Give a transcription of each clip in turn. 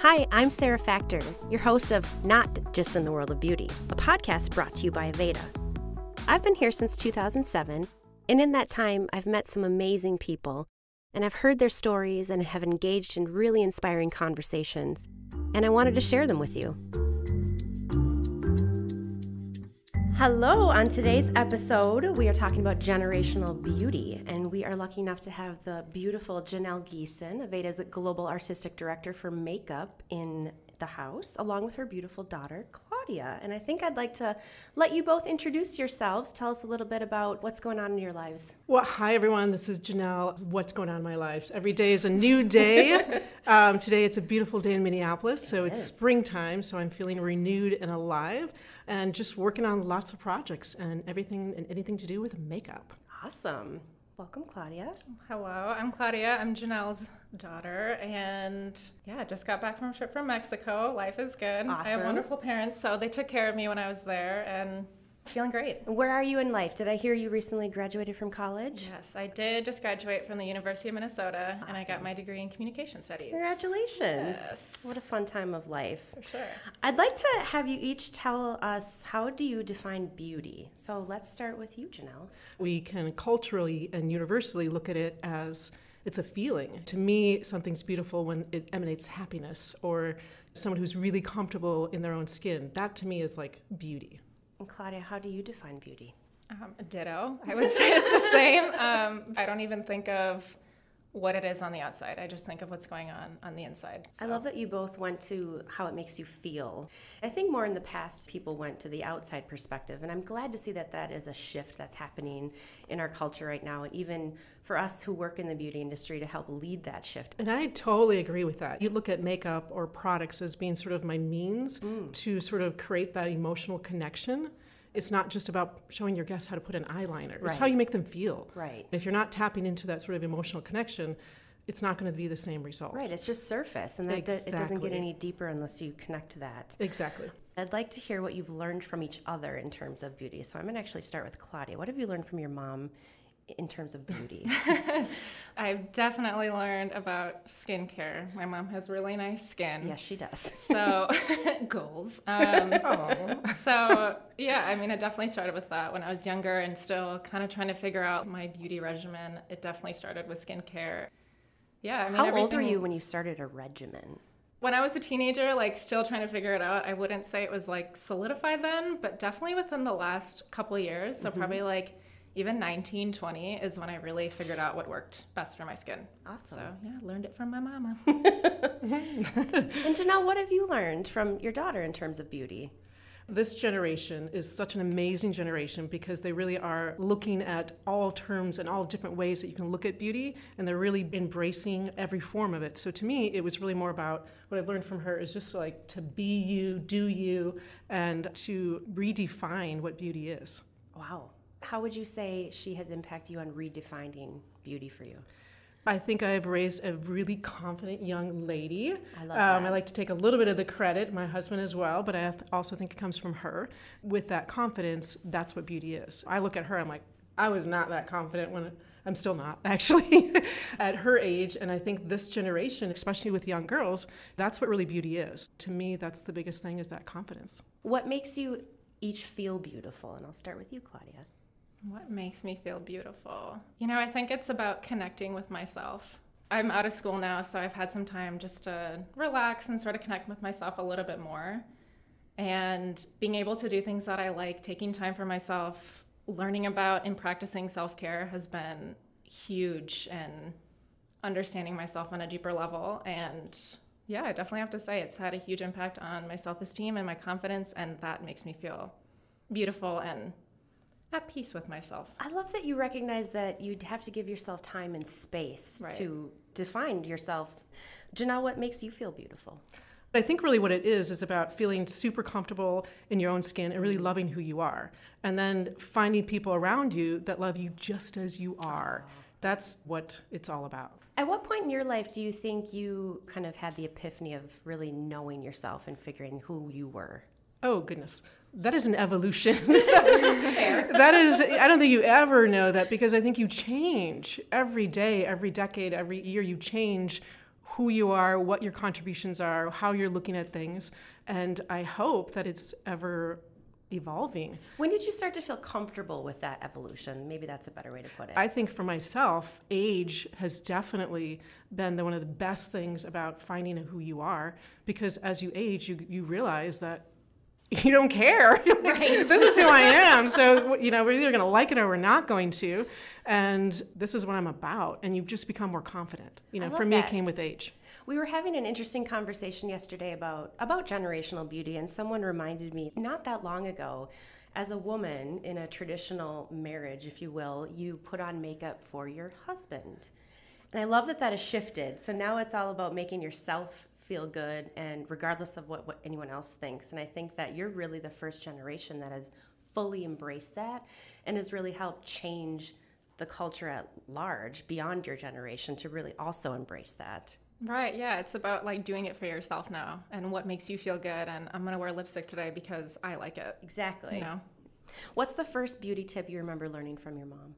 Hi, I'm Sarah Factor, your host of Not Just in the World of Beauty, a podcast brought to you by Aveda. I've been here since 2007, and in that time, I've met some amazing people, and I've heard their stories and have engaged in really inspiring conversations, and I wanted to share them with you. Hello, on today's episode, we are talking about generational beauty, and we are lucky enough to have the beautiful Janell Geason, Aveda's Global Artistic Director for Makeup, in the house, along with her beautiful daughter, Claudia. And I think I'd like to let you both introduce yourselves. Tell us a little bit about what's going on in your lives. Well, hi everyone, this is Janell. What's going on in my lives? Every day is a new day. Today it's a beautiful day in Minneapolis, so it's springtime, so I'm feeling renewed and alive, and just working on lots of projects and everything and anything to do with makeup. Awesome. Welcome, Claudia. Hello, I'm Claudia. I'm Janell's daughter, and yeah, just got back from a trip from Mexico. Life is good. Awesome. I have wonderful parents, so they took care of me when I was there, and feeling great. Where are you in life? Did I hear you recently graduated from college? Yes, I did just graduate from the University of Minnesota, Awesome. and I got my degree in communication studies. Congratulations. Yes. What a fun time of life. For sure. I'd like to have you each tell us, how do you define beauty? So let's start with you, Janell. We can culturally and universally look at it as it's a feeling. To me, something's beautiful when it emanates happiness, or someone who's really comfortable in their own skin. That to me is like beauty. And Claudia, how do you define beauty? Ditto. I would say it's the same. I don't even think of what it is on the outside. I just think of what's going on the inside. So. I love that you both went to how it makes you feel. I think more in the past, people went to the outside perspective, and I'm glad to see that that is a shift that's happening in our culture right now, and even for us who work in the beauty industry to help lead that shift. And I totally agree with that. You look at makeup or products as being sort of my means to sort of create that emotional connection. It's not just about showing your guests how to put an eyeliner. It's how you make them feel. Right. If you're not tapping into that sort of emotional connection, it's not going to be the same result. Right, it's just surface, and it doesn't get any deeper unless you connect to that. Exactly. I'd like to hear what you've learned from each other in terms of beauty. So I'm going to actually start with Claudia. What have you learned from your mom in terms of beauty? I've definitely learned about skincare. My mom has really nice skin. Yes, she does. So, goals. So, yeah, I mean, it definitely started with that when I was younger and still kind of trying to figure out my beauty regimen. It definitely started with skincare. Yeah, I mean, how old were you when you started a regimen? When I was a teenager, like still trying to figure it out, I wouldn't say it was like solidified then, but definitely within the last couple of years. So probably like even 19, 20 is when I really figured out what worked best for my skin. Awesome. So yeah, learned it from my mama. And Janell, what have you learned from your daughter in terms of beauty? This generation is such an amazing generation because they really are looking at all terms and all different ways that you can look at beauty, and they're really embracing every form of it. So to me, it was really more about what I've learned from her is just like to be you, do you, and to redefine what beauty is. Wow. How would you say she has impacted you on redefining beauty for you? I think I've raised a really confident young lady. I love that. I like to take a little bit of the credit, my husband as well, but I also think it comes from her. With that confidence, that's what beauty is. I look at her, I'm like, I was not that confident when I'm still not, actually, at her age. And I think this generation, especially with young girls, that's what really beauty is. To me, that's the biggest thing, is that confidence. What makes you each feel beautiful? And I'll start with you, Claudia. What makes me feel beautiful? You know, I think it's about connecting with myself. I'm out of school now, so I've had some time just to relax and sort of connect with myself a little bit more. And being able to do things that I like, taking time for myself, learning about and practicing self-care has been huge in understanding myself on a deeper level. And yeah, I definitely have to say it's had a huge impact on my self-esteem and my confidence, and that makes me feel beautiful and at peace with myself. I love that you recognize that you'd have to give yourself time and space to define yourself. Janell, what makes you feel beautiful? I think really what it is about feeling super comfortable in your own skin and really loving who you are. And then finding people around you that love you just as you are. That's what it's all about. At what point in your life do you think you kind of had the epiphany of really knowing yourself and figuring who you were? Oh, goodness. That is an evolution. That is, I don't think you ever know that, because I think you change every day, every decade, every year. You change who you are, what your contributions are, how you're looking at things. And I hope that it's ever evolving. When did you start to feel comfortable with that evolution? Maybe that's a better way to put it. I think for myself, age has definitely been one of the best things about finding who you are, because as you age, you realize that you don't care. Right. This is who I am. So, we're either going to like it or we're not going to. And this is what I'm about. And you just become more confident. For me, it came with age. We were having an interesting conversation yesterday about generational beauty, and someone reminded me not that long ago, as a woman in a traditional marriage, if you will, you put on makeup for your husband. And I love that has shifted. So now it's all about making yourself feel good, and regardless of what anyone else thinks. And I think that you're really the first generation that has fully embraced that and has really helped change the culture at large beyond your generation to really also embrace that. Right, yeah, it's about like doing it for yourself now and what makes you feel good, and I'm going to wear lipstick today because I like it. Exactly. What's the first beauty tip you remember learning from your mom?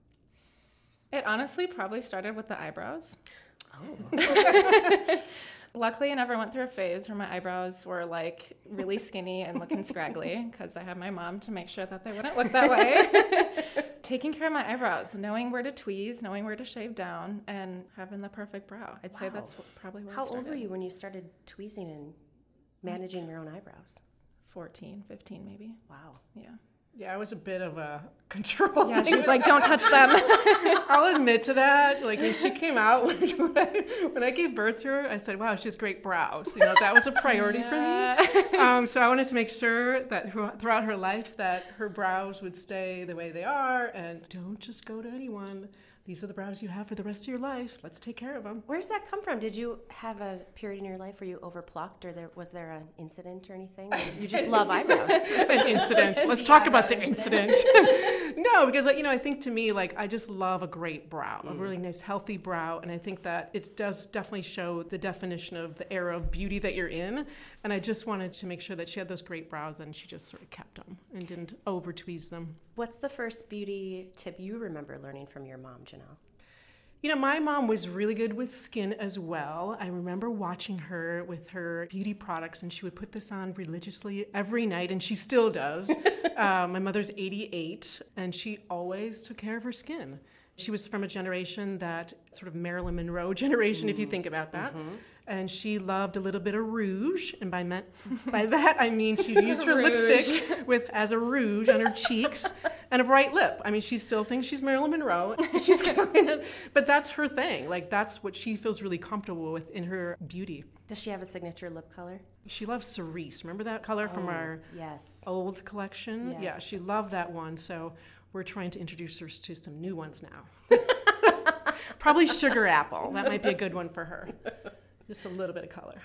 It honestly probably started with the eyebrows. Oh. Luckily, I never went through a phase where my eyebrows were like really skinny and looking scraggly, because I had my mom to make sure that they wouldn't look that way. Taking care of my eyebrows, knowing where to tweeze, knowing where to shave down, and having the perfect brow. I'd say that's probably where it started. How old were you when you started tweezing and managing your own eyebrows? 14, 15 maybe. Wow. Yeah. Yeah, I was a bit of a control. Yeah, she was like, don't touch them. I'll admit to that. Like when she came out, when I gave birth to her, I said, wow, she has great brows. That was a priority for me. So I wanted to make sure that throughout her life that her brows would stay the way they are, and don't just go to anyone. These are the brows you have for the rest of your life. Let's take care of them. Where does that come from? Did you have a period in your life where you overplucked, or was there an incident or anything? Or you just love eyebrows. An incident. Let's talk about the incident. No, because I think to me, I just love a great brow, a really nice, healthy brow, and I think that it does definitely show the definition of the era of beauty that you're in. And I just wanted to make sure that she had those great brows, and she just sort of kept them and didn't over tweeze them. What's the first beauty tip you remember learning from your mom, Janell? My mom was really good with skin as well. I remember watching her with her beauty products, and she would put this on religiously every night, and she still does. My mother's 88, and she always took care of her skin. She was from a generation that sort of Marilyn Monroe generation, if you think about that. Mm-hmm. And she loved a little bit of rouge, and by that I mean she used her lipstick as a rouge on her cheeks and a bright lip. I mean, she still thinks she's Marilyn Monroe. But that's her thing. That's what she feels really comfortable with in her beauty. Does she have a signature lip color? She loves cerise. Remember that color from our old collection? Yes. Yeah, she loved that one. So we're trying to introduce her to some new ones now. Probably sugar apple. That might be a good one for her. Just a little bit of color.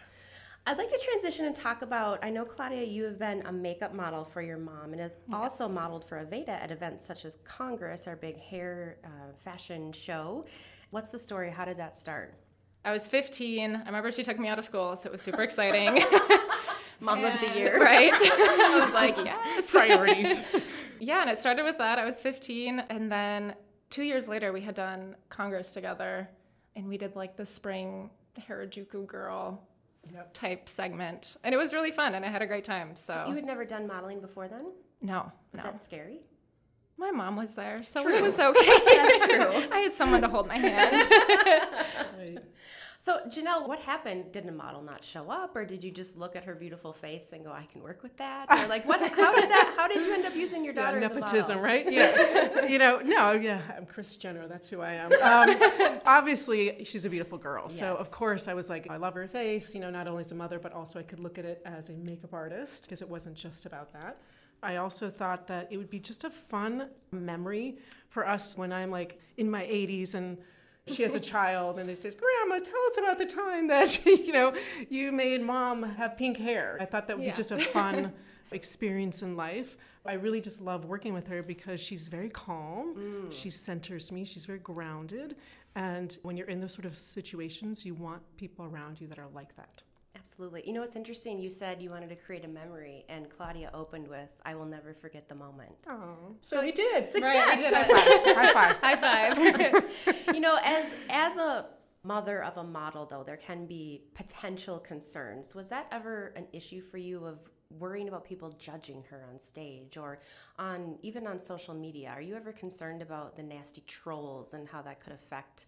I'd like to transition and talk about, I know, Claudia, you have been a makeup model for your mom and has also modeled for Aveda at events such as Congress, our big hair fashion show. What's the story? How did that start? I was 15. I remember she took me out of school, so it was super exciting. Mom of the year. Right. I was like, yes. Priorities. Yeah, and it started with that. I was 15, and then 2 years later, we had done Congress together, and we did the spring Harajuku girl type segment, and it was really fun, and I had a great time. So you had never done modeling before then? No. Was that scary? My mom was there, so True. It was okay. That's true. I had someone to hold my hand. Right. So, Janell, what happened? Did a model not show up, or did you just look at her beautiful face and go, I can work with that? Or how did you end up using your daughter as a model? Nepotism, right? Yeah. I'm Kris Jenner. That's who I am. Obviously, she's a beautiful girl. Yes. So, of course, I was like, I love her face, not only as a mother, but also I could look at it as a makeup artist, because it wasn't just about that. I also thought that it would be just a fun memory for us when I'm in my 80s and she has a child and they say, Grandma, tell us about the time that, you made Mom have pink hair. I thought that would be just a fun experience in life. I really just love working with her because she's very calm. She centers me. She's very grounded. And when you're in those sort of situations, you want people around you that are like that. Absolutely. It's interesting. You said you wanted to create a memory, and Claudia opened with, I will never forget the moment. Oh, so we did. Success. Right, we did High five. High five. As a mother of a model, though, there can be potential concerns. Was that ever an issue for you of worrying about people judging her on stage or even on social media? Are you ever concerned about the nasty trolls and how that could affect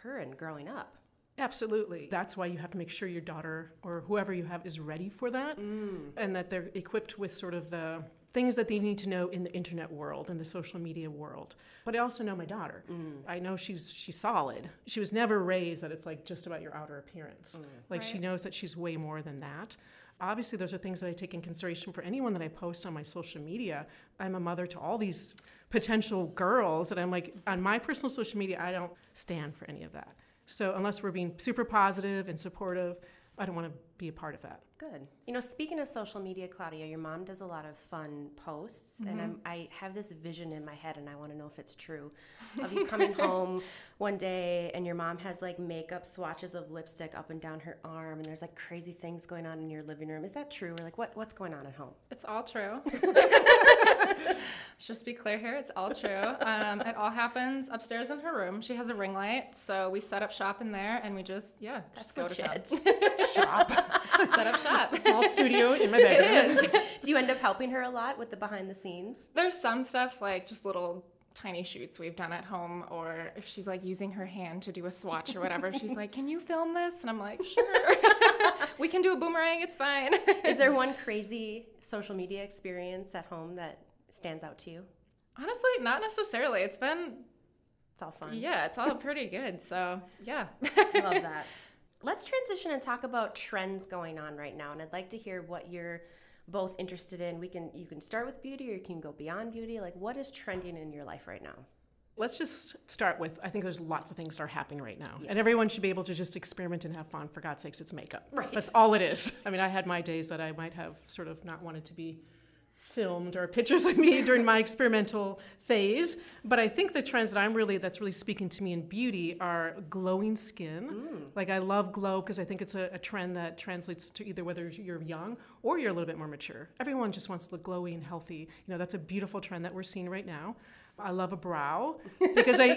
her in growing up? Absolutely. That's why you have to make sure your daughter or whoever you have is ready for that, and that they're equipped with sort of the things that they need to know in the internet world and the social media world. But I also know my daughter. I know she's solid. She was never raised that it's like just about your outer appearance. Like Right. she knows that she's way more than that. Obviously, those are things that I take in consideration for anyone that I post on my social media. I'm a mother to all these potential girls, and I'm like, on my personal social media, I don't stand for any of that. So unless we're being super positive and supportive, I don't want to be a part of that. Good. You know, speaking of social media, Claudia, your mom does a lot of fun posts, and I have this vision in my head, and I want to know if it's true, of you coming home one day, and your mom has like makeup swatches of lipstick up and down her arm, and there's like crazy things going on in your living room. Is that true? Or like what's going on at home? It's all true. Let's just be clear here. It's all true. It all happens upstairs in her room. She has a ring light, so we set up shop in there, and we just go to shop. Set up shop. It's a small studio in my bedroom. It is. Do you end up helping her a lot with the behind the scenes? There's some stuff like just little tiny shoots we've done at home, or if she's like using her hand to do a swatch or whatever, she's like, "Can you film this?" And I'm like, "Sure." We can do a boomerang. It's fine. Is there one crazy social media experience at home that stands out to you? Honestly, not necessarily. It's all fun. Yeah, it's all pretty good. So yeah. I love that. Let's transition and talk about trends going on right now. And I'd like to hear what you're both interested in. You can start with beauty or you can go beyond beauty. Like, what is trending in your life right now? Let's just start with, I think there's lots of things that are happening right now. Yes. And everyone should be able to just experiment and have fun. For God's sakes, it's makeup. Right. That's all it is. I mean, I had my days that I might have sort of not wanted to be filmed or pictures of me during my experimental phase. But I think the trends that's really speaking to me in beauty are glowing skin. Like I love glow because I think it's a trend that translates to either whether you're young or you're a little bit more mature. Everyone just wants to look glowy and healthy. You know, that's a beautiful trend that we're seeing right now. I love a brow because I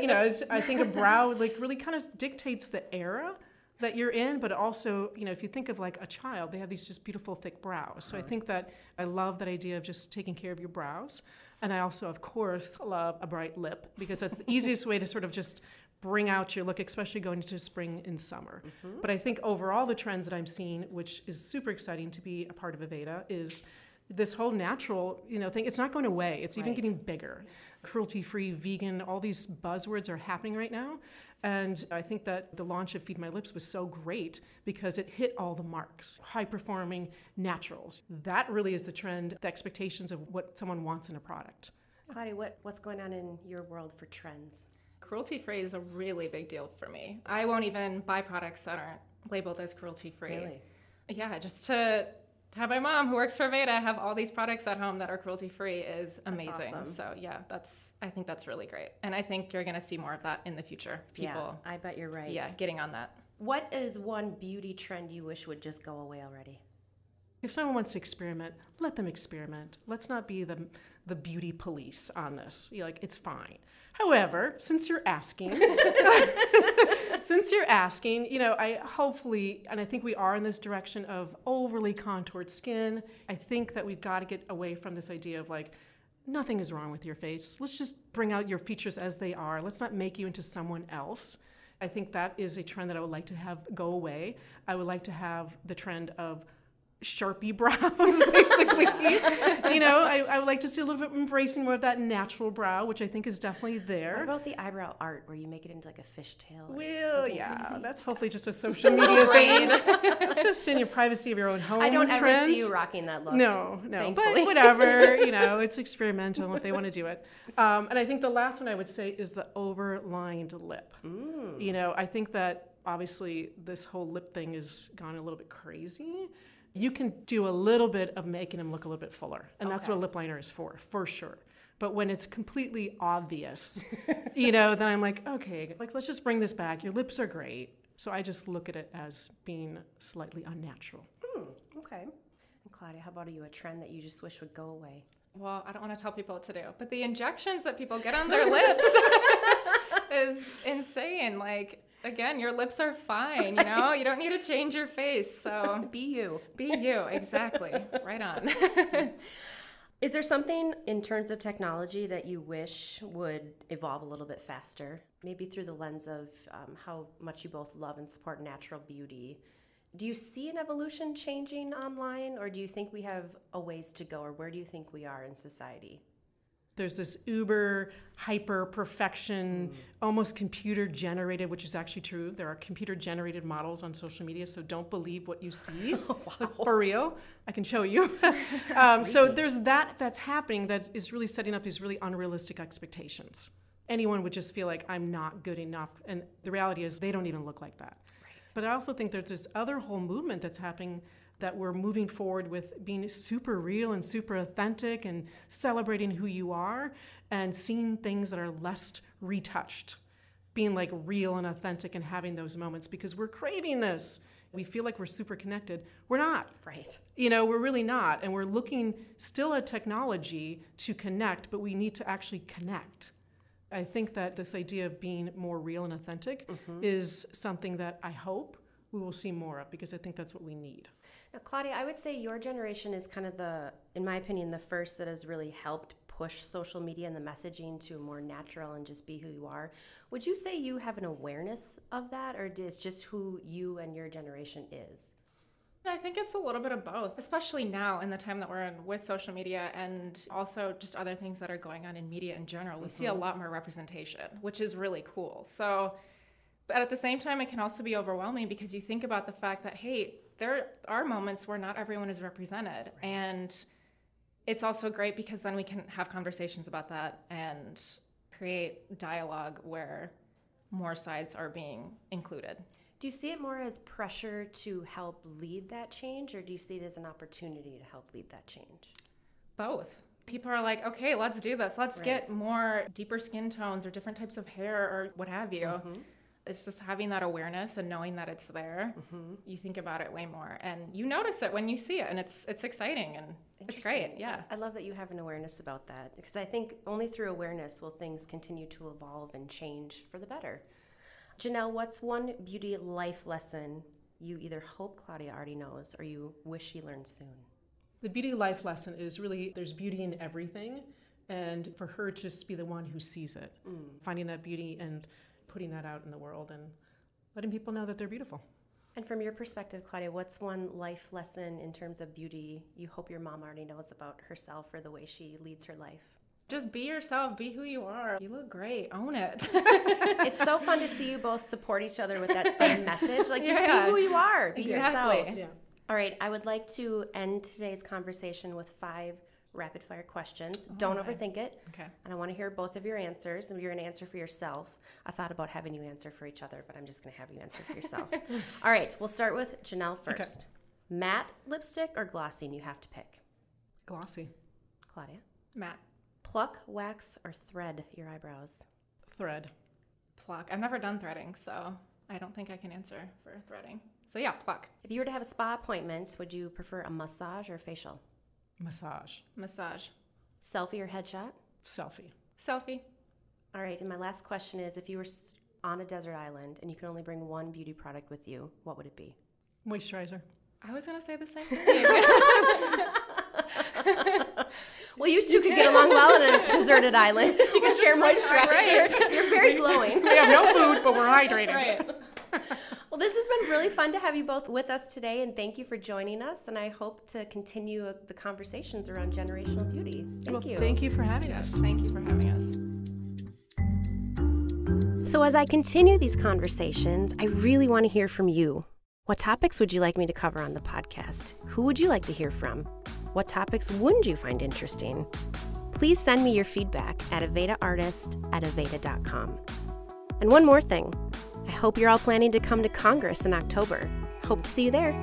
think a brow like really kind of dictates the era that you're in, but also, you know, if you think of like a child, they have these just beautiful thick brows. So I think that I love that idea of just taking care of your brows. And I also, of course, love a bright lip because that's the easiest way to sort of just bring out your look, especially going into spring and summer. But I think overall the trends that I'm seeing, which is super exciting to be a part of Aveda, is this whole natural, thing. It's not going away. It's even getting bigger. Cruelty-free, vegan, all these buzzwords are happening right now. And I think that the launch of Feed My Lips was so great because it hit all the marks. High-performing naturals. That really is the trend, the expectations of what someone wants in a product. Claudia, what's going on in your world for trends? Cruelty-free is a really big deal for me. I won't even buy products that aren't labeled as cruelty-free. Really? Yeah, just to have my mom who works for Aveda have all these products at home that are cruelty-free is amazing. Awesome. So yeah, I think that's really great. And I think you're going to see more of that in the future. People, yeah, I bet you're right. yeah, getting on that. What is one beauty trend you wish would just go away already? If someone wants to experiment, let them experiment. Let's not be the beauty police on this. It's fine. However, since you're asking, I hopefully, and I think we are in this direction of overly contoured skin. I think that we've got to get away from this idea of nothing is wrong with your face. Let's just bring out your features as they are. Let's not make you into someone else. I think that is a trend that I would like to have go away. I would like to have the trend of Sharpie brows, basically. I would like to see a little bit embracing more of that natural brow, which I think is definitely there. What about the eyebrow art where you make it into like a fishtail? Well, yeah, that's hopefully just a social media thing. It's just in your privacy of your own home. I don't trend. ever see you rocking that look. No, thankfully. But whatever, it's experimental if they want to do it. And I think the last one I would say is the overlined lip. I think that obviously this whole lip thing has gone a little bit crazy. You can do a little bit of making them look a little bit fuller. And that's what a lip liner is for sure. But when it's completely obvious, then I'm like, okay, let's just bring this back. Your lips are great. So I just look at it as being slightly unnatural. Okay. And Claudia, how about you? A trend that you just wish would go away? Well, I don't want to tell people what to do, but the injections that people get on their lips is insane. Again, your lips are fine, you know? You don't need to change your face, so... Be you. Be you, exactly. Right on. Is there something in terms of technology that you wish would evolve a little bit faster? Maybe through the lens of how much you both love and support natural beauty. Do you see an evolution changing online, or do you think we have a ways to go, or where do you think we are in society? There's this uber, hyper perfection, almost computer generated, which is actually true. There are computer generated models on social media, so don't believe what you see. Wow. For real. I can show you. So there's that's happening that is really setting up these really unrealistic expectations. Anyone would just feel like I'm not good enough. And the reality is they don't even look like that. Right. But I also think there's this other whole movement that's happening that we're moving forward with being super real and super authentic and celebrating who you are and seeing things that are less retouched, being like real and authentic and having those moments because we're craving this. We feel like we're super connected. We're not. Right. You know, we're really not. And we're looking still at technology to connect, but we need to actually connect. I think that this idea of being more real and authentic is something that I hope we will see more of because I think that's what we need. Now, Claudia, I would say your generation is kind of in my opinion, the first that has really helped push social media and the messaging to a more natural and just be who you are. Would you say you have an awareness of that, or is just who you and your generation is? I think it's a little bit of both, especially now in the time that we're in with social media and also just other things that are going on in media in general. We see a lot more representation, which is really cool. So, but at the same time, it can also be overwhelming because you think about the fact that, hey, there are moments where not everyone is represented. Right. And it's also great because then we can have conversations about that and create dialogue where more sides are being included. Do you see it more as pressure to help lead that change, or do you see it as an opportunity to help lead that change? Both. People are like, okay, let's do this. Let's get more deeper skin tones or different types of hair or what have you. It's just having that awareness and knowing that it's there. You think about it way more and you notice it when you see it, and it's exciting and it's great. Yeah. I love that you have an awareness about that because I think only through awareness will things continue to evolve and change for the better. Janell, what's one beauty life lesson you either hope Claudia already knows or you wish she learned soon? The beauty life lesson is really there's beauty in everything, and for her to just be the one who sees it, finding that beauty and putting that out in the world and letting people know that they're beautiful. And from your perspective, Claudia, what's one life lesson in terms of beauty you hope your mom already knows about herself or the way she leads her life? Just be yourself, be who you are. You look great, own it. It's so fun to see you both support each other with that same message. Like, just be who you are, be yourself. Yeah. All right, I would like to end today's conversation with 5 rapid fire questions. Don't overthink it. Okay. And I want to hear both of your answers. And you're going to answer for yourself. I thought about having you answer for each other, but I'm just going to have you answer for yourself. All right, we'll start with Janell first. Okay. Matte lipstick or glossy? And you have to pick. Glossy. Claudia? Matte. Pluck, wax, or thread your eyebrows? Thread. Pluck. I've never done threading, so I don't think I can answer for threading. So yeah, pluck. If you were to have a spa appointment, would you prefer a massage or facial? Massage. Massage. Selfie or headshot? Selfie. Selfie. All right, and my last question is, if you were on a desert island and you could only bring one beauty product with you, what would it be? Moisturizer. I was going to say the same thing. Well, you two could get along well on a deserted island. You could share moisturizer. Right. You're very glowing. We have no food, but we're hydrated. Right. Well, this has been really fun to have you both with us today, and thank you for joining us. And I hope to continue the conversations around generational beauty. Thank you. Thank you for having us. Thank you for having us. So as I continue these conversations, I really want to hear from you. What topics would you like me to cover on the podcast? Who would you like to hear from? What topics wouldn't you find interesting? Please send me your feedback at avedaartist@aveda.com. And one more thing. I hope you're all planning to come to Congress in October. Hope to see you there.